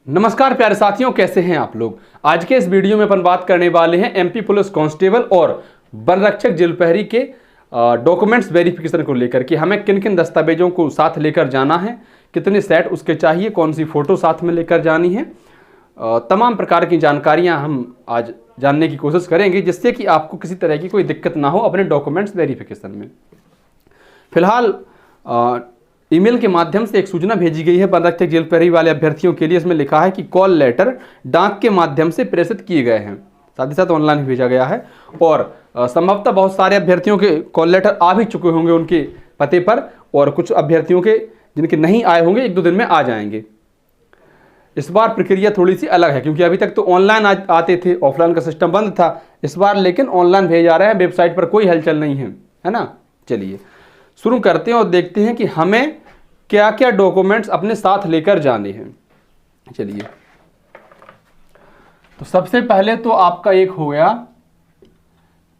नमस्कार प्यारे साथियों, कैसे हैं आप लोग। आज के इस वीडियो में अपन बात करने वाले हैं एमपी पुलिस कांस्टेबल और वन रक्षक जेल प्रहरी के डॉक्यूमेंट्स वेरिफिकेशन को लेकर कि हमें किन किन दस्तावेजों को साथ लेकर जाना है, कितने सेट उसके चाहिए, कौन सी फ़ोटो साथ में लेकर जानी है। तमाम प्रकार की जानकारियां हम आज जानने की कोशिश करेंगे, जिससे कि आपको किसी तरह की कोई दिक्कत ना हो अपने डॉक्यूमेंट्स वेरिफिकेशन में। फिलहाल ईमेल के माध्यम से एक सूचना भेजी गई है वन रक्षक जेल प्रहरी वाले अभ्यर्थियों के लिए। इसमें लिखा है कि कॉल लेटर डाक के माध्यम से प्रेषित किए गए हैं, साथ ही साथ ऑनलाइन भी भेजा गया है। और संभवतः बहुत सारे अभ्यर्थियों के कॉल लेटर आ भी चुके होंगे उनके पते पर, और कुछ अभ्यर्थियों के जिनके नहीं आए होंगे 1-2 दिन में आ जाएंगे। इस बार प्रक्रिया थोड़ी सी अलग है, क्योंकि अभी तक तो ऑनलाइन आते थे, ऑफलाइन का सिस्टम बंद था। इस बार लेकिन ऑनलाइन भेज जा रहे हैं, वेबसाइट पर कोई हलचल नहीं है ना। चलिए शुरू करते हैं और देखते हैं कि हमें क्या क्या डॉक्यूमेंट्स अपने साथ लेकर जाने हैं। चलिए, तो सबसे पहले तो आपका एक हो गया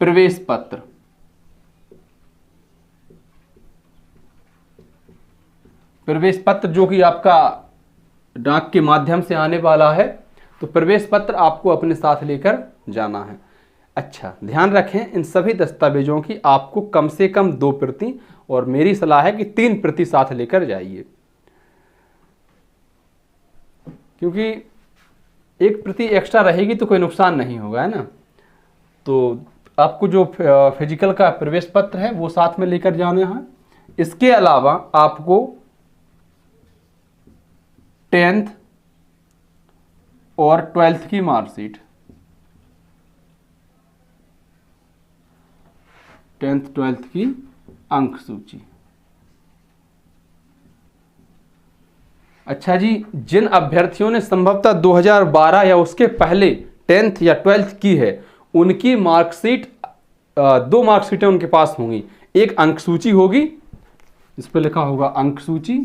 प्रवेश पत्र। प्रवेश पत्र जो कि आपका डाक के माध्यम से आने वाला है, तो प्रवेश पत्र आपको अपने साथ लेकर जाना है। अच्छा, ध्यान रखें इन सभी दस्तावेजों की आपको कम से कम 2 प्रति, और मेरी सलाह है कि 3 प्रति साथ लेकर जाइए, क्योंकि 1 प्रति एक्स्ट्रा रहेगी तो कोई नुकसान नहीं होगा, है ना। तो आपको जो फिजिकल का प्रवेश पत्र है वो साथ में लेकर जाना है। इसके अलावा आपको 10th और 12th की मार्कशीट, 10th 12th की अंक सूची। अच्छा जी, जिन अभ्यर्थियों ने संभवतः 2012 या उसके पहले 10th या 12th की है, उनकी मार्कशीट 2 मार्कशीटें उनके पास होंगी। एक अंक सूची होगी, इस पर लिखा होगा अंक सूची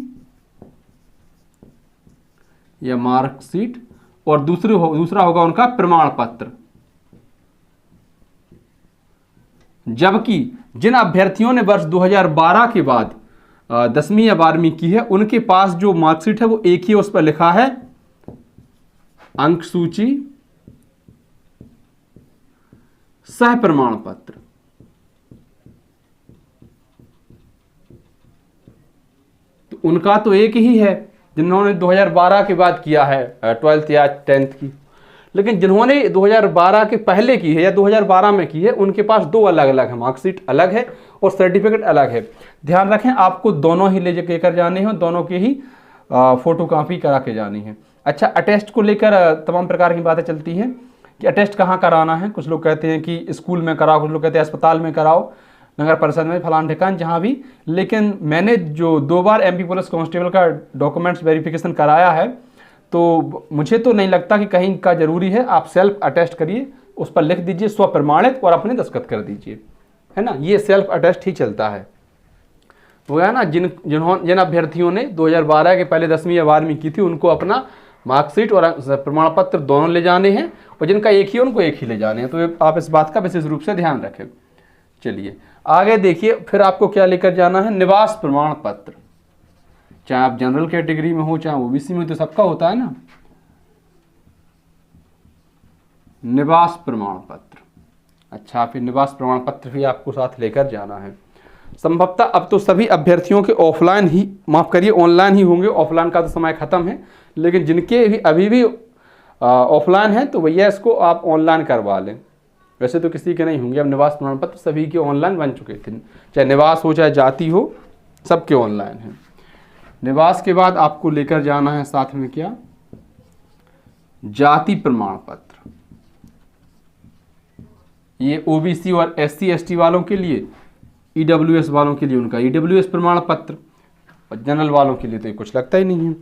या मार्कशीट, और दूसरा होगा उनका प्रमाण पत्र। जबकि जिन अभ्यर्थियों ने वर्ष 2012 के बाद 10वीं या 12वीं की है, उनके पास जो मार्कशीट है वो एक ही, उस पर लिखा है अंक सूची सह प्रमाण पत्र। तो उनका तो एक ही है जिन्होंने 2012 के बाद किया है 12th या 10th की। लेकिन जिन्होंने 2012 के पहले की है या 2012 में की है, उनके पास 2 अलग अलग है, मार्कशीट अलग है और सर्टिफिकेट अलग है। ध्यान रखें आपको दोनों ही लेकर जाने हैं, दोनों के ही फोटो कॉपी करा के जानी है। अच्छा, अटेस्ट को लेकर तमाम प्रकार की बातें चलती हैं कि अटेस्ट कहाँ कराना है। कुछ लोग कहते हैं कि स्कूल में कराओ, कुछ लोग कहते हैं अस्पताल में कराओ, नगर परिषद में, फलान ठिकान, जहाँ भी। लेकिन मैंने जो 2 बार एमपी पुलिस कांस्टेबल का डॉक्यूमेंट्स वेरिफिकेशन कराया है, तो मुझे तो नहीं लगता कि कहीं का जरूरी है। आप सेल्फ अटेस्ट करिए, उस पर लिख दीजिए स्वप्रमाणित और अपने दस्तखत कर दीजिए, है ना। ये सेल्फ अटेस्ट ही चलता है। वो है ना, जिन अभ्यर्थियों ने 2012 के पहले 10वीं या 12वीं की थी, उनको अपना मार्कशीट और प्रमाण पत्र दोनों ले जाने हैं, और जिनका एक ही उनको एक ही ले जाने हैं। तो आप इस बात का विशेष रूप से ध्यान रखें। चलिए आगे देखिए, फिर आपको क्या लेकर जाना है, निवास प्रमाण पत्र। चाहे आप जनरल कैटेगरी में हो, चाहे ओबीसी में, तो सबका होता है ना निवास प्रमाण पत्र। अच्छा, फिर निवास प्रमाण पत्र भी आपको साथ लेकर जाना है। संभवतः अब तो सभी अभ्यर्थियों के ऑफलाइन ही, माफ करिए ऑनलाइन ही होंगे, ऑफलाइन का तो समय खत्म है। लेकिन जिनके भी अभी भी ऑफलाइन है, तो भैया इसको आप ऑनलाइन करवा लें। वैसे तो किसी के नहीं होंगे, अब निवास प्रमाण पत्र सभी के ऑनलाइन बन चुके थे, चाहे निवास हो चाहे जाति हो, सबके ऑनलाइन है। निवास के बाद आपको लेकर जाना है साथ में क्या, जाति प्रमाण पत्र। ये ओबीसी और एससी एसटी वालों के लिए, ईडब्ल्यूएस वालों के लिए उनका ईडब्ल्यूएस प्रमाण पत्र, और जनरल वालों के लिए तो ये कुछ लगता ही नहीं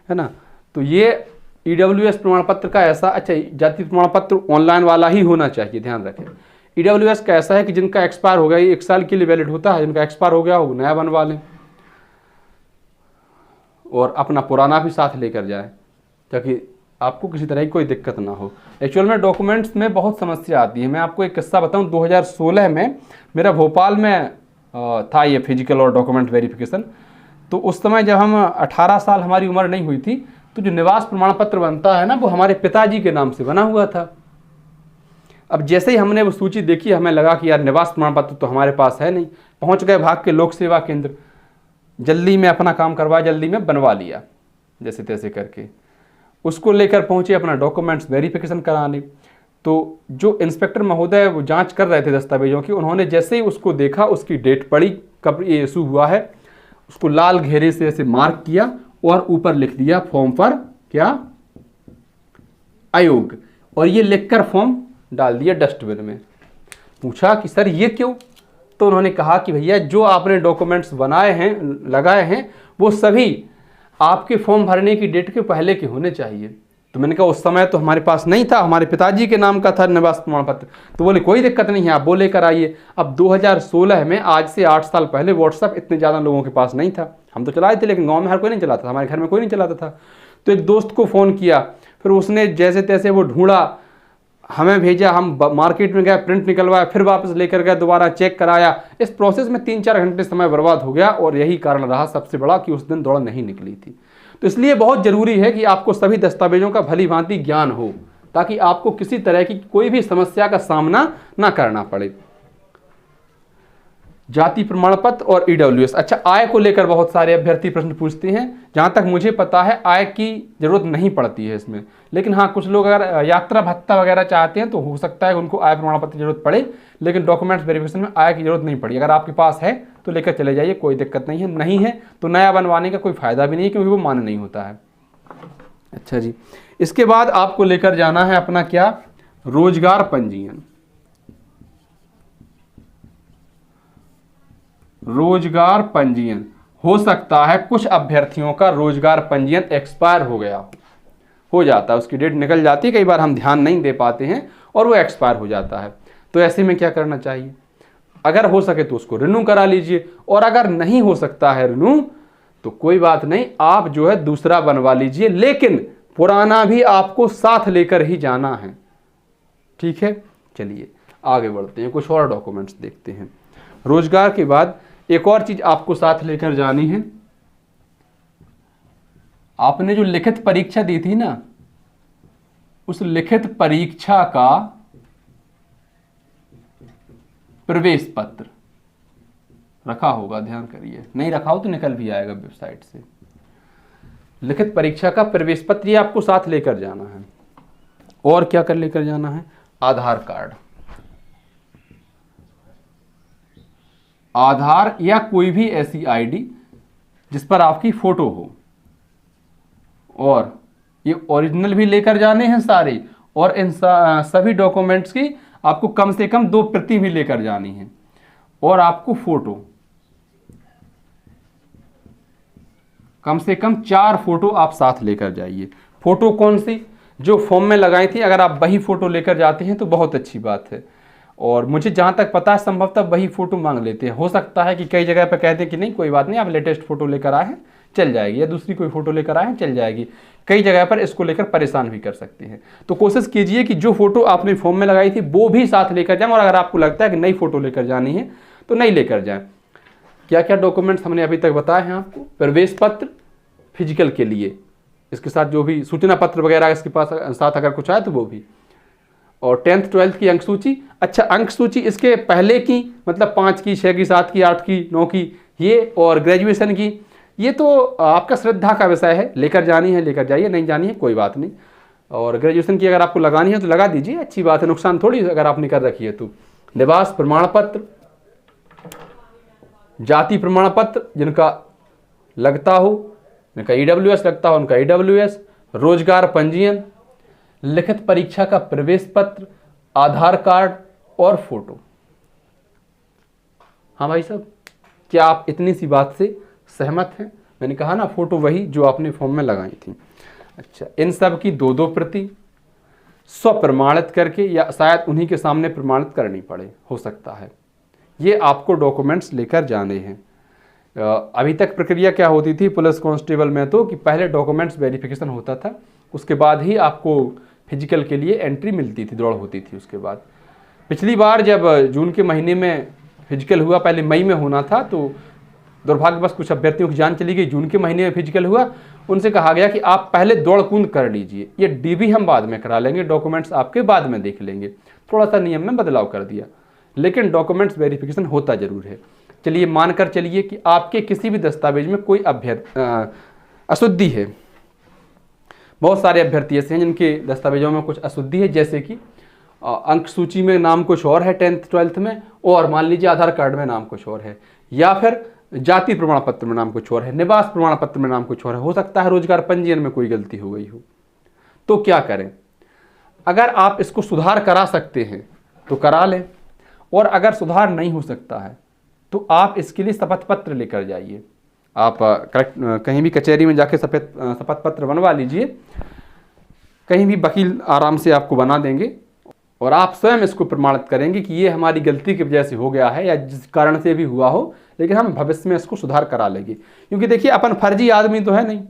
है ना। तो ये ईडब्ल्यूएस प्रमाण पत्र का ऐसा, अच्छा जाति प्रमाण पत्र ऑनलाइन वाला ही होना चाहिए, ध्यान रखें। ईडब्ल्यूएस का ऐसा है कि जिनका एक्सपायर हो गया, ये 1 साल के लिए वैलिड होता है, जिनका एक्सपायर हो गया वो नया बनवा लें, और अपना पुराना भी साथ लेकर जाए, ताकि आपको किसी तरह की कोई दिक्कत ना हो। एक्चुअल में डॉक्यूमेंट्स में बहुत समस्या आती है। मैं आपको एक किस्सा बताऊं, 2016 में मेरा भोपाल में था ये फिजिकल और डॉक्यूमेंट वेरिफिकेशन। तो उस समय जब हम 18 साल हमारी उम्र नहीं हुई थी, तो जो निवास प्रमाण पत्र बनता है ना, वो हमारे पिताजी के नाम से बना हुआ था। अब जैसे ही हमने वो सूची देखी, हमें लगा कि यार निवास प्रमाण पत्र तो हमारे पास है नहीं। पहुंच गए भाग के लोक सेवा केंद्र, जल्दी में अपना काम करवाया, जल्दी में बनवा लिया जैसे तैसे करके। उसको लेकर पहुंचे अपना डॉक्यूमेंट्स वेरिफिकेशन कराने। तो जो इंस्पेक्टर महोदय वो जांच कर रहे थे दस्तावेजों की, उन्होंने जैसे ही उसको देखा, उसकी डेट पड़ी कब ये इशू हुआ है, उसको लाल घेरे से ऐसे मार्क किया और ऊपर लिख दिया फॉर्म पर क्या, अयोग्य, और ये लिखकर फॉर्म डाल दिया डस्टबिन में। पूछा कि सर ये क्यों? तो उन्होंने कहा कि भैया जो आपने डॉक्यूमेंट्स बनाए हैं, लगाए हैं, वो सभी आपके फॉर्म भरने की डेट के पहले के होने चाहिए। तो मैंने कहा उस समय तो हमारे पास नहीं था, हमारे पिताजी के नाम का था निवास प्रमाण पत्र। तो बोले कोई दिक्कत नहीं है, आप वो लेकर आइए। अब 2016 में, आज से 8 साल पहले, व्हाट्सएप इतने ज़्यादा लोगों के पास नहीं था। हम तो चलाए थे, लेकिन गांव में हर कोई नहीं चलाता था, हमारे घर में कोई नहीं चलाता था। तो एक दोस्त को फ़ोन किया, फिर उसने जैसे तैसे वो ढूंढा, हमें भेजा, हम मार्केट में गए, प्रिंट निकलवाया, फिर वापस लेकर गए, दोबारा चेक कराया। इस प्रोसेस में 3-4 घंटे समय बर्बाद हो गया, और यही कारण रहा सबसे बड़ा कि उस दिन दौड़ नहीं निकली थी। तो इसलिए बहुत ज़रूरी है कि आपको सभी दस्तावेजों का भली भांति ज्ञान हो, ताकि आपको किसी तरह की कोई भी समस्या का सामना ना करना पड़े। जाति प्रमाण पत्र और ईडब्ल्यूएस। अच्छा, आय को लेकर बहुत सारे अभ्यर्थी प्रश्न पूछते हैं। जहां तक मुझे पता है आय की जरूरत नहीं पड़ती है इसमें, लेकिन हाँ, कुछ लोग अगर यात्रा भत्ता वगैरह चाहते हैं तो हो सकता है उनको आय प्रमाण पत्र की जरूरत पड़े, लेकिन डॉक्यूमेंट्स वेरिफिकेशन में आय की जरूरत नहीं पड़ी। अगर आपके पास है तो लेकर चले जाइए, कोई दिक्कत नहीं है। नहीं है तो नया बनवाने का कोई फायदा भी नहीं है, क्योंकि वो मान्य नहीं होता है। अच्छा जी, इसके बाद आपको लेकर जाना है अपना क्या, रोजगार पंजीयन। रोजगार पंजीयन हो सकता है कुछ अभ्यर्थियों का रोजगार पंजीयन एक्सपायर हो गया हो जाता है, उसकी डेट निकल जाती है, कई बार हम ध्यान नहीं दे पाते हैं और वो एक्सपायर हो जाता है। तो ऐसे में क्या करना चाहिए? अगर हो सके तो उसको रिन्यू करा लीजिए, और अगर नहीं हो सकता है रिन्यू तो कोई बात नहीं, आप जो है दूसरा बनवा लीजिए, लेकिन पुराना भी आपको साथ लेकर ही जाना है। ठीक है, चलिए आगे बढ़ते हैं, कुछ और डॉक्यूमेंट्स देखते हैं। रोजगार के बाद एक और चीज आपको साथ लेकर जानी है। आपने जो लिखित परीक्षा दी थी ना, उस लिखित परीक्षा का प्रवेश पत्र रखा होगा, ध्यान करिए। नहीं रखा हो तो निकल भी आएगा वेबसाइट से। लिखित परीक्षा का प्रवेश पत्र ये आपको साथ लेकर जाना है। और क्या कर लेकर जाना है? आधार कार्ड, आधार या कोई भी ऐसी आईडी जिस पर आपकी फोटो हो, और ये ओरिजिनल भी लेकर जाने हैं सारे, और इन सभी डॉक्यूमेंट्स की आपको कम से कम 2 प्रति भी लेकर जानी है, और आपको फोटो कम से कम 4 फोटो आप साथ लेकर जाइए। फोटो कौन सी? जो फॉर्म में लगाई थी, अगर आप वही फोटो लेकर जाते हैं तो बहुत अच्छी बात है। और मुझे जहां तक पता है संभवतः वही फोटो मांग लेते हैं। हो सकता है कि कई जगह पर कहते हैं कि नहीं कोई बात नहीं, आप लेटेस्ट फोटो लेकर आए हैं चल जाएगी, या दूसरी कोई फोटो लेकर आए हैं चल जाएगी। कई जगह पर इसको लेकर परेशान भी कर सकते हैं। तो कोशिश कीजिए कि जो फोटो आपने फॉर्म में लगाई थी वो भी साथ लेकर जाएं, और अगर आपको लगता है कि नई फोटो लेकर जानी है तो नहीं लेकर जाएं। क्या क्या डॉक्यूमेंट्स हमने अभी तक बताए हैं आपको? प्रवेश पत्र फिजिकल के लिए, इसके साथ जो भी सूचना पत्र वगैरह इसके पास साथ अगर कुछ आए तो वो भी, और 10th 12th की अंक सूची। अच्छा, अंक सूची इसके पहले की, मतलब 5 की, 6 की, 7 की, 8 की, 9 की, ये, और ग्रेजुएशन की, ये तो आपका श्रद्धा का विषय है, लेकर जानी है लेकर जाइए, नहीं जानी है कोई बात नहीं। और ग्रेजुएशन की अगर आपको लगानी है तो लगा दीजिए, अच्छी बात है, नुकसान थोड़ी अगर आपने कर रखी है तो। निवास प्रमाण पत्र, जाति प्रमाण पत्र जिनका लगता हो, जिनका ईडब्ल्यूएस लगता हो उनका ईडब्ल्यूएस, रोजगार पंजीयन, लिखित परीक्षा का प्रवेश पत्र, आधार कार्ड और फोटो। हाँ भाई साहब, क्या आप इतनी सी बात से सहमत हैं? मैंने कहा ना, फोटो वही जो आपने फॉर्म में लगाई थी। अच्छा, इन सब की 2-2 प्रति स्वप्रमाणित करके, या शायद उन्हीं के सामने प्रमाणित करनी पड़े, हो सकता है। ये आपको डॉक्यूमेंट्स लेकर जाने हैं। अभी तक प्रक्रिया क्या होती थी पुलिस कांस्टेबल में, तो कि पहले डॉक्यूमेंट्स वेरिफिकेशन होता था, उसके बाद ही आपको फिजिकल के लिए एंट्री मिलती थी, दौड़ होती थी उसके बाद। पिछली बार जब जून के महीने में फिजिकल हुआ, पहले मई में होना था, तो दुर्भाग्यवश कुछ अभ्यर्थियों की जान चली गई। जून के महीने में फिजिकल हुआ उनसे कहा गया कि आप पहले दौड़ कूद कर लीजिए, ये डीबी हम बाद में करा लेंगे, डॉक्यूमेंट्स आपके बाद में देख लेंगे। थोड़ा सा नियम में बदलाव कर दिया, लेकिन डॉक्यूमेंट्स वेरिफिकेशन होता जरूर है। चलिए मानकर चलिए कि आपके किसी भी दस्तावेज में कोई अशुद्धि है। बहुत सारे अभ्यर्थी ऐसे हैं जिनके दस्तावेजों में कुछ अशुद्धि है, जैसे कि अंक सूची में नाम कुछ और है 10th 12th में, और मान लीजिए आधार कार्ड में नाम कुछ और है, या फिर जाति प्रमाण पत्र में नाम कुछ और है, निवास प्रमाण पत्र में नाम कुछ और है, हो सकता है रोजगार पंजीयन में कोई गलती हो गई हो। तो क्या करें? अगर आप इसको सुधार करा सकते हैं तो करा लें, और अगर सुधार नहीं हो सकता है तो आप इसके लिए शपथ पत्र लेकर जाइए। आप कहीं भी कचहरी में जाके शपथ पत्र बनवा लीजिए, कहीं भी वकील आराम से आपको बना देंगे, और आप स्वयं इसको प्रमाणित करेंगे कि ये हमारी गलती की वजह से हो गया है या जिस कारण से भी हुआ हो, लेकिन हम भविष्य में इसको सुधार करा लेंगे। क्योंकि देखिए अपन फर्जी आदमी तो है नहीं,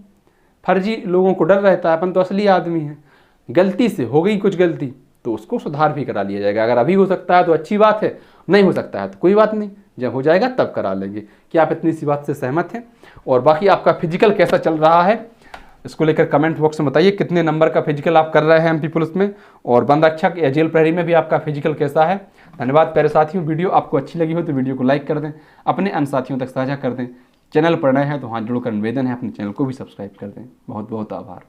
फर्जी लोगों को डर रहता है, अपन तो असली आदमी हैं। गलती से हो गई कुछ गलती तो उसको सुधार भी करा लिया जाएगा। अगर अभी हो सकता है तो अच्छी बात है, नहीं हो सकता है तो कोई बात नहीं, जब हो जाएगा तब करा लेंगे। क्या आप इतनी सी बात से सहमत हैं? और बाकी आपका फिजिकल कैसा चल रहा है इसको लेकर कमेंट बॉक्स में बताइए। कितने नंबर का फिजिकल आप कर रहे हैं एमपी पुलिस में, और बंद रक्षक या जेल प्रहरी में भी आपका फिजिकल कैसा है? धन्यवाद प्यारे साथियों। वीडियो आपको अच्छी लगी हो तो वीडियो को लाइक कर दें, अपने अन्य साथियों तक साझा कर दें। चैनल पर नए हैं तो हाथ जोड़कर निवेदन है अपने चैनल को भी सब्सक्राइब कर दें। बहुत बहुत आभार।